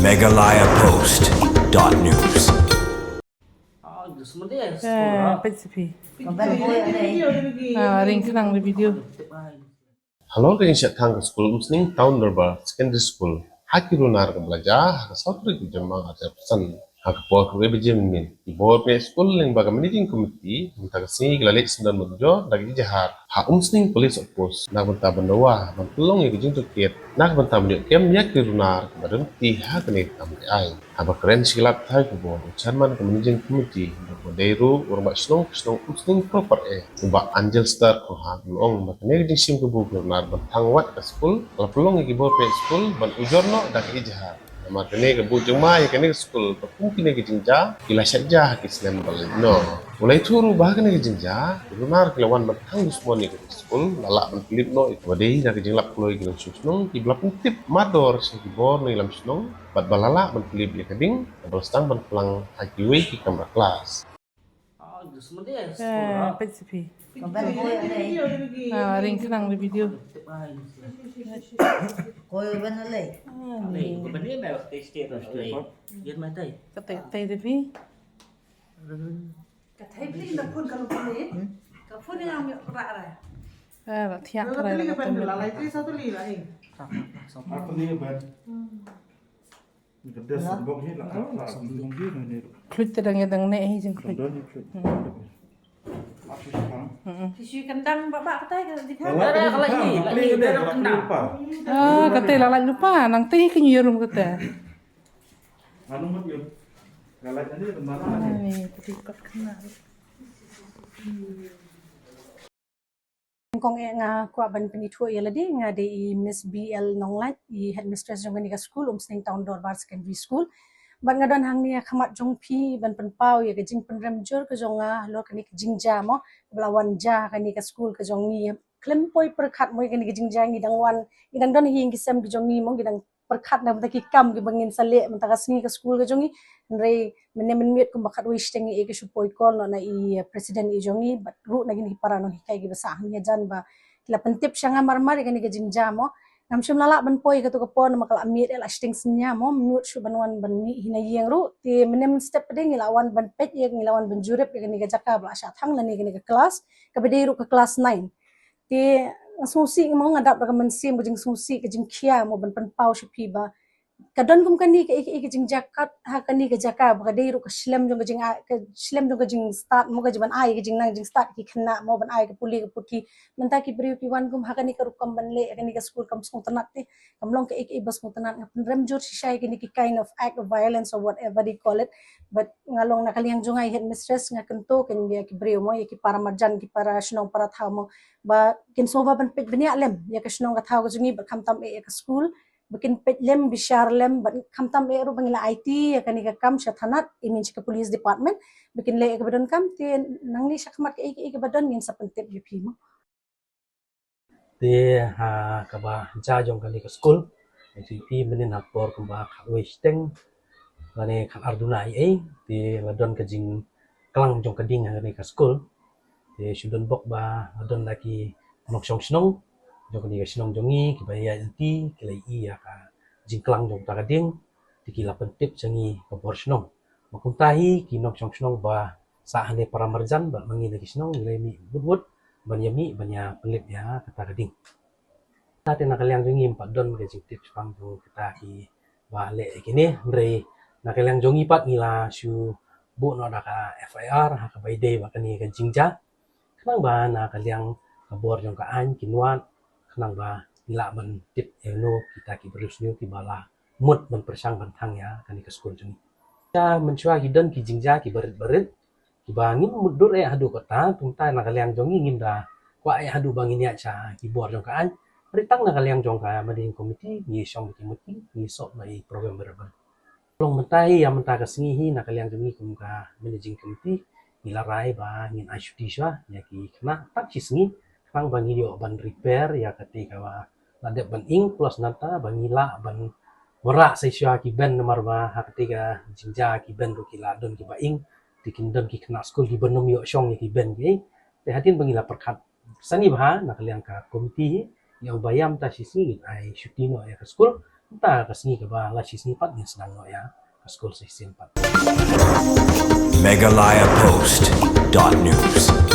megalayapost.news. PCP. Ring kenang di video. Halo ring siat hang school musning town nerba secondary school hakirunar ke belajar hak satu itu jemaah ada pesan hak pol ke bejem min board me school yang baga managing committee minta kesini gelalik sembilan menjo lagi jahat hak musning police of post nak benta bendawa pelong yang kejung tuket nak benta menjuk kem yakirunar ke badan ti hak ni tamai ai hak keren silap thai ke board chairman ke managing committee Deru orang bak senong musning proper ubah Angel Star ko ha long makne di sim ke buku nar bantang wat ke school kalau pelong ke board pe school ban ujorno dak ijhar makne ke bu jema ya kene school mungkin ke jinja kila saja ke islam balik no mulai turu bah kene ke jinja lunar ke lawan bantang semua ni ke school lala ban klip no itu badai dak jinglap kloi ke senong ki blap tip mador se ki bor ni lam senong bat balala ban klip ya keding bal stang ban pelang hakiwe ki kamera kelas PCP. Ring kenang di video. Tay TV. Latihan Klut tedang nek jeng klut. Tisu kendang babak katai di kan. Kata lalai lupa nang teh kenyurum kata. Petikat kena. Kong nga kwa ban penitho yeladi nga de Miss BL Nonglat I headmistress jong ni school sning town Dorbar secondary school ban nga don hang ni khamat jong phi ban pen pau ya ke jing pen rem jor ke jong nga lo ke ni jing ja mo belawan ja ke ni school ke jong ni klem poi perkhat moi ke ni jing ja ni dangwan idang don hi ngi sem ke jong ni mo gidang perkhat na ta ki kam ke bangin sale menta ka sni ke school ke jong ni re men ko bakat wish tengi e ke supoi kol no na I president I jong ni bat ru na gini para no kai ke basa hang jan ba kila pentip syanga marmar ke ni ke jing ja mo nam shum lala ban poi ke to ko pon makal amit el asting snya mo minut shu banwan ban ni hina yeng ru ti menem step ding lawan ban pet ye lawan ban jurep ke ni ke jaka bla sha thang la ni ke kelas ke bede ru ke kelas 9 ti susi mo ngadap da men sim bujing susi ke jing khia mo ban pan pau shu pi ba kadon kum kani ke jing jakat ha kani ke jaka ba de ru ke shlem jong ke jing start mo ke jiban ai ke jing nang jing start ki khna mo ban ai ke puli ke puki menta ki bri pi wan kum ha kani ke rukam ban le kani ke school kam sung tanat ti kam long ke bas sung tanat ngap rem jur shisha ke ni ki kind of act of violence or whatever they call it but ngalong nakaliang jong ai headmistress nga kento ken dia ki bri mo ye ki para marjan ki para shnong para thamo ba kin sova ban pet benia lem ya ke shnong ka thaw ke jungi ba kham tam e ke school bikin lem bishar lem kamtam eru bangila IT ya kani ka kam shathanat imin ke police department bikin le ke badon kam ti nangli shakmat ke badon min sapentep yupi mo ti ha ka ba ja jong kali ke school ti pi menin ha por ka ba westeng lane kan arduna ti ladon ke jing klang jong kading ha ni ka school ti shudon bok ba ladon lagi nok shong snong jong ni sinong jongi ki baya inti ki lai I ya ka jingklang jong ta gading ti ki la pentip jangi ka bor sinong makum tahi ki nok chong sinong ba sa hane para marjan ba mangi lagi sinong nilai mi budwud ban yami banya pelip ya kata gading ta te nakaliang jongi empat don ke jing tips pang tu kita ki ba le kini re nakaliang jongi pat ngila shu bu no da ka FIR ha ka bai day ba kani ka jingja kanang ba nakaliang ka bor jong ka an kinwan nang ba ila ban tip eno kita ki berus new ki bala mut ban persang ban thang ya kani ke school juni ya menchua hidden ki jingja ki berit ki bangin mudur hadu kota tungta nakaliang jongi ngim da kwa hadu bangin ya cha ki bor jong kaan ritang nakaliang jong ka mading committee ni song ki muti ni sok mai program berban long mentai ya menta ka singi nakaliang jongi kum ka managing committee ila rai ba ngin ashuti sha ya ki kena tak ci singi kang bangi yo ban repair ya ketika wa lade ban ing plus nata bangila ban wara sai syua ki ben nomor ba ha ketika jinja ki ben ru ki ladon ki ba ing dikin don ki kena school ki benom yo syong ki ben ki te hatin bangila perkat sani bah nakaliang ka komiti yang bayam ta sisi ai shutino ya ka school ta kasni ka ba la sisni pat ni sedang no ya ka school 64 Meghalaya Post.news.